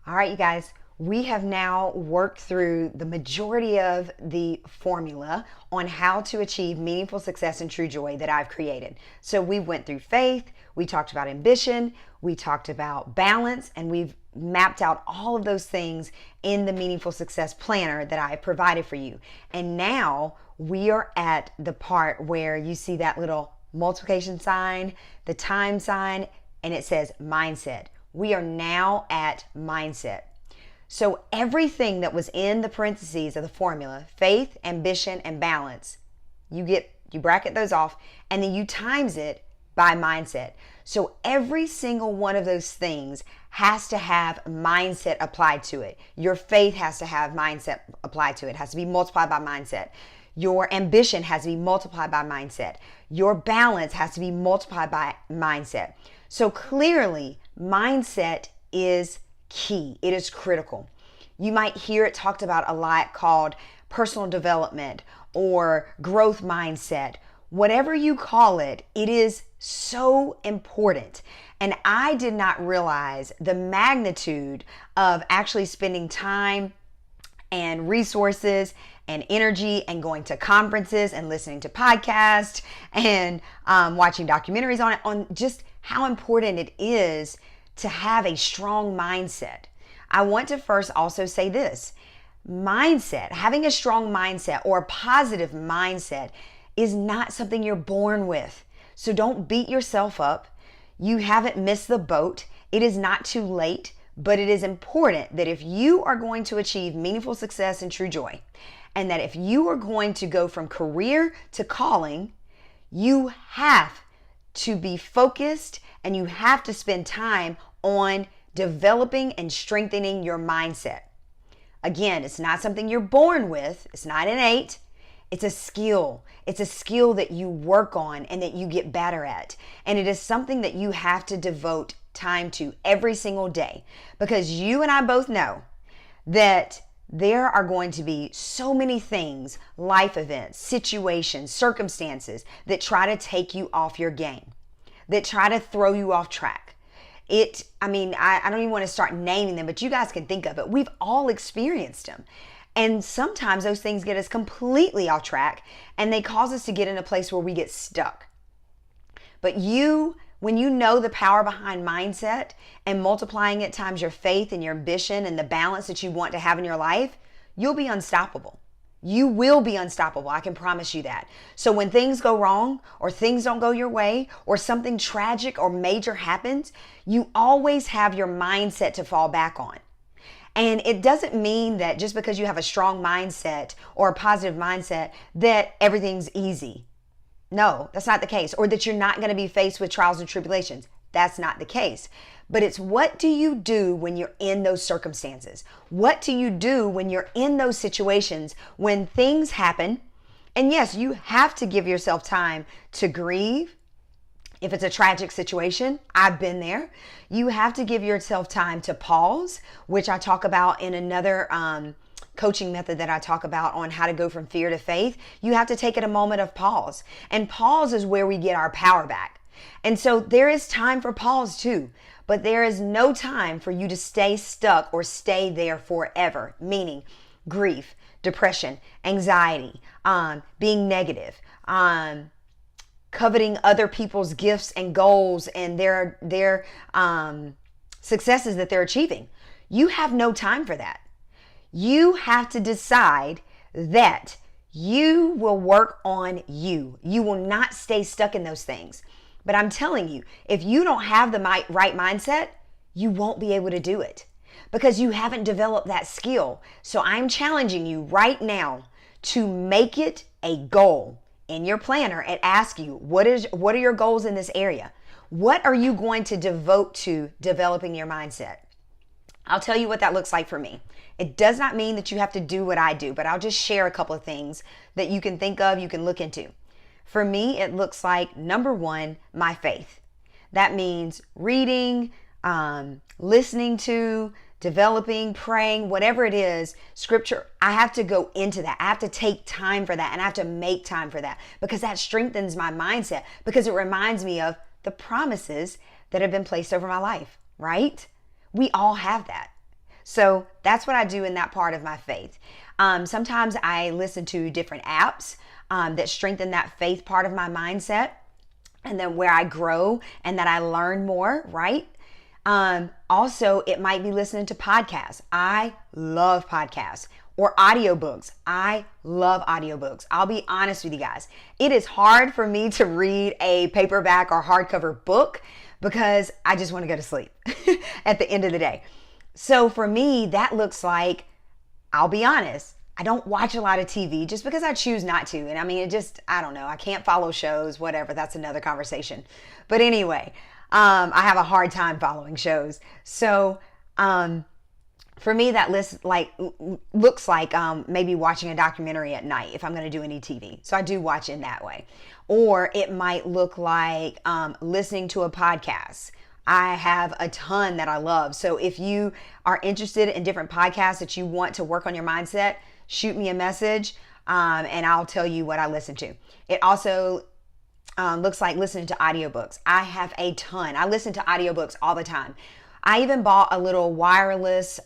All right, you guys, we have now worked through the majority of the formula on how to achieve meaningful success and true joy that I've created. So we went through faith, we talked about ambition, we talked about balance, and we've mapped out all of those things in the Meaningful Success Planner that I provided for you. And now we are at the part where you see that little multiplication sign, the time sign, and it says mindset. We are now at mindset. So everything that was in the parentheses of the formula, faith, ambition, and balance, you bracket those off, and then you times it by mindset. So every single one of those things has to have mindset applied to it. Your faith has to have mindset applied to it. It has to be multiplied by mindset. Your ambition has to be multiplied by mindset. Your balance has to be multiplied by mindset. So clearly, mindset is key. It is critical. You might hear it talked about a lot called personal development or growth mindset. Whatever you call it, it is so important. And I did not realize the magnitude of actually spending time and resources and energy and going to conferences and listening to podcasts and watching documentaries on it, on just how important it is to have a strong mindset. I want to first also say this. Mindset, having a strong mindset or a positive mindset is not something you're born with. So don't beat yourself up. You haven't missed the boat. It is not too late, but it is important that if you are going to achieve meaningful success and true joy, and that if you are going to go from career to calling, you have to be focused and you have to spend time on developing and strengthening your mindset. Again, it's not something you're born with. It's not innate. It's a skill. It's a skill that you work on and that you get better at. And it is something that you have to devote time to every single day, because you and I both know that there are going to be so many things, life events, situations, circumstances that try to take you off your game, that try to throw you off track. I don't even want to start naming them, but you guys can think of it. We've all experienced them. And sometimes those things get us completely off track and they cause us to get in a place where we get stuck. But when you know the power behind mindset and multiplying it times your faith and your ambition and the balance that you want to have in your life, you'll be unstoppable. You will be unstoppable. I can promise you that. So when things go wrong or things don't go your way or something tragic or major happens, you always have your mindset to fall back on. And it doesn't mean that just because you have a strong mindset or a positive mindset that everything's easy. No, that's not the case. Or that you're not going to be faced with trials and tribulations. That's not the case. But it's what do you do when you're in those circumstances? What do you do when you're in those situations when things happen? And yes, you have to give yourself time to grieve. If it's a tragic situation, I've been there. You have to give yourself time to pause, which I talk about in another coaching method that I talk about on how to go from fear to faith. You have to take it a moment of pause. And pause is where we get our power back. And so there is time for pause too, but there is no time for you to stay stuck or stay there forever, meaning grief, depression, anxiety, being negative, coveting other people's gifts and goals and their successes that they're achieving. You have no time for that. You have to decide that you will work on you. You will not stay stuck in those things. But I'm telling you, if you don't have the right mindset, you won't be able to do it because you haven't developed that skill. So I'm challenging you right now to make it a goal in your planner and ask you, what are your goals in this area? What are you going to devote to developing your mindset? I'll tell you what that looks like for me. It does not mean that you have to do what I do, but I'll just share a couple of things that you can think of, you can look into. For me, it looks like, number one, my faith. That means reading, listening to, developing, praying, whatever it is, scripture. I have to go into that. I have to take time for that and I have to make time for that because that strengthens my mindset, because it reminds me of the promises that have been placed over my life, right? We all have that. So that's what I do in that part of my faith. Sometimes I listen to different apps that strengthen that faith part of my mindset, and then where I grow and that I learn more, right? Also, it might be listening to podcasts. I love podcasts. Or audiobooks. I love audiobooks. I'll be honest with you guys. It is hard for me to read a paperback or hardcover book because I just want to go to sleep at the end of the day. So for me, that looks like, I'll be honest, I don't watch a lot of TV just because I choose not to. And I mean, I don't know. I can't follow shows, whatever. That's another conversation. But anyway, I have a hard time following shows. So, for me, that looks like maybe watching a documentary at night if I'm going to do any TV. So I do watch in that way. Or it might look like listening to a podcast. I have a ton that I love. So if you are interested in different podcasts that you want to work on your mindset, shoot me a message and I'll tell you what I listen to. It also looks like listening to audiobooks. I have a ton. I listen to audiobooks all the time. I even bought a little wireless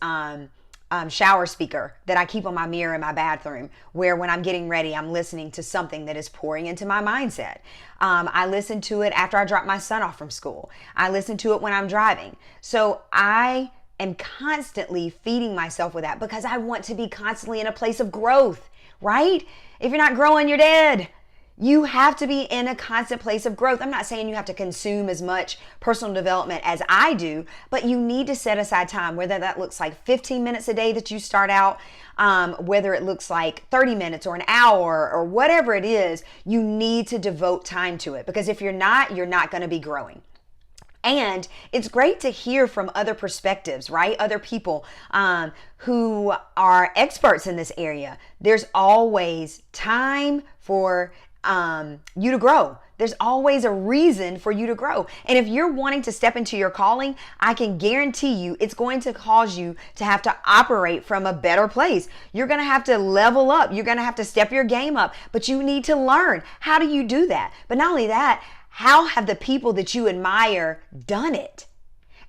shower speaker that I keep on my mirror in my bathroom, where when I'm getting ready, I'm listening to something that is pouring into my mindset. I listen to it after I drop my son off from school. I listen to it when I'm driving. So I am constantly feeding myself with that because I want to be constantly in a place of growth, right? If you're not growing, you're dead. You have to be in a constant place of growth. I'm not saying you have to consume as much personal development as I do, but you need to set aside time, whether that looks like 15 minutes a day that you start out, whether it looks like 30 minutes or an hour or whatever it is, you need to devote time to it, because if you're not going to be growing. And it's great to hear from other perspectives, right? Other people who are experts in this area. There's always time for you to grow. There's always a reason for you to grow. And if you're wanting to step into your calling, I can guarantee you it's going to cause you to have to operate from a better place. You're going to have to level up. You're going to have to step your game up, but you need to learn. How do you do that? But not only that, how have the people that you admire done it?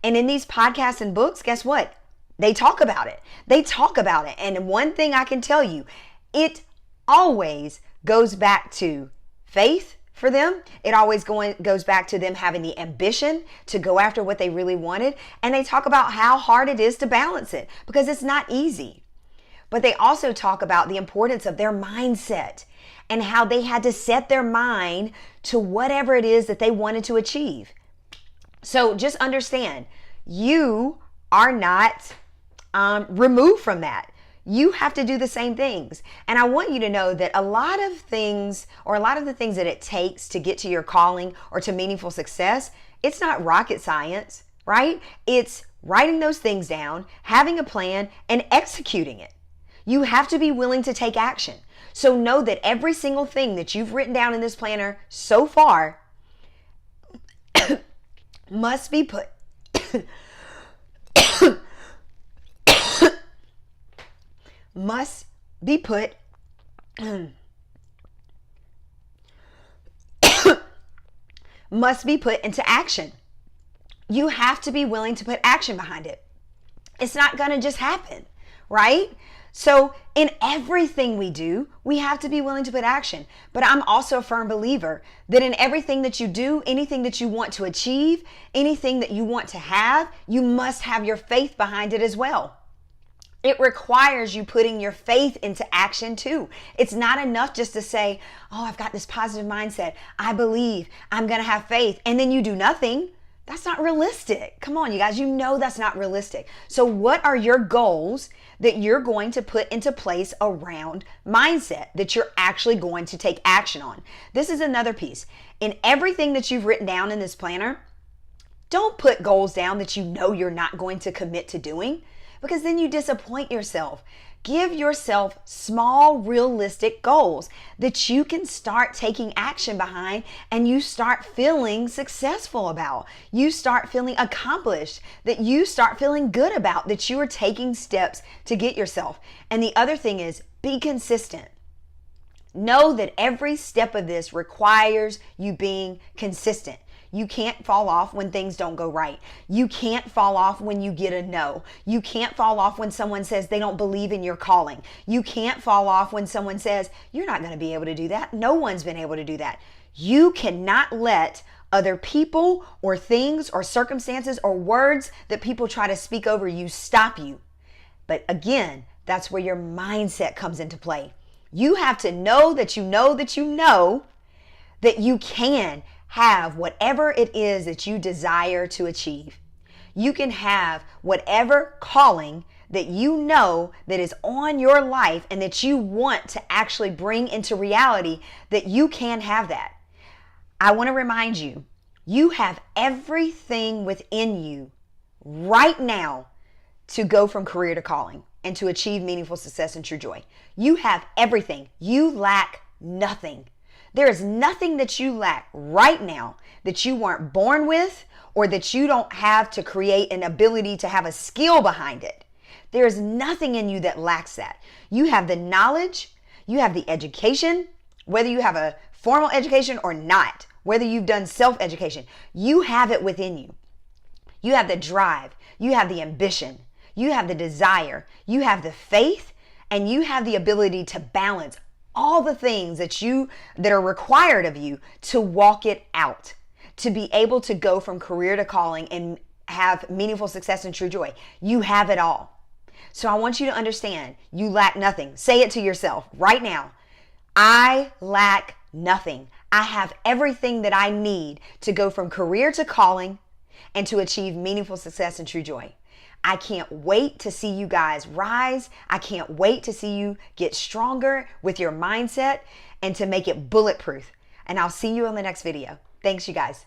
And in these podcasts and books, guess what? They talk about it. They talk about it. And one thing I can tell you, it always goes back to faith for them. It always goes back to them having the ambition to go after what they really wanted. And they talk about how hard it is to balance it, because it's not easy. But they also talk about the importance of their mindset and how they had to set their mind to whatever it is that they wanted to achieve. So just understand, you are not removed from that. You have to do the same things. And I want you to know that a lot of the things that it takes to get to your calling or to meaningful success, it's not rocket science, right? It's writing those things down, having a plan, and executing it. You have to be willing to take action. So know that every single thing that you've written down in this planner so far must be put must be put into action. You have to be willing to put action behind it. It's not going to just happen, right? So in everything we do, we have to be willing to put action. But I'm also a firm believer that in everything that you do, anything that you want to achieve, anything that you want to have, you must have your faith behind it as well. It requires you putting your faith into action too. It's not enough just to say, oh, I've got this positive mindset. I believe, I'm going to have faith. And then you do nothing. That's not realistic. Come on, you guys, you know that's not realistic. So what are your goals that you're going to put into place around mindset that you're actually going to take action on? This is another piece. In everything that you've written down in this planner, don't put goals down that you know you're not going to commit to doing, because then you disappoint yourself. Give yourself small, realistic goals that you can start taking action behind and you start feeling successful about. You start feeling accomplished, that you start feeling good about, that you are taking steps to get yourself. And the other thing is, be consistent. Know that every step of this requires you being consistent. You can't fall off when things don't go right. You can't fall off when you get a no. You can't fall off when someone says they don't believe in your calling. You can't fall off when someone says, you're not going to be able to do that. No one's been able to do that. You cannot let other people or things or circumstances or words that people try to speak over you stop you. But again, that's where your mindset comes into play. You have to know that you know that you know that you can have whatever it is that you desire to achieve. You can have whatever calling that you know that is on your life and that you want to actually bring into reality, that you can have that. I want to remind you, you have everything within you right now to go from career to calling and to achieve meaningful success and true joy. You have everything. You lack nothing. There is nothing that you lack right now that you weren't born with or that you don't have to create an ability to have a skill behind it. There is nothing in you that lacks that. You have the knowledge, you have the education, whether you have a formal education or not, whether you've done self-education, you have it within you. You have the drive, you have the ambition, you have the desire, you have the faith, and you have the ability to balance all the things that are required of you to walk it out, to be able to go from career to calling and have meaningful success and true joy. You have it all. So I want you to understand, you lack nothing. Say it to yourself right now. I lack nothing. I have everything that I need to go from career to calling and to achieve meaningful success and true joy. I can't wait to see you guys rise. I can't wait to see you get stronger with your mindset and to make it bulletproof. And I'll see you in the next video. Thanks, you guys.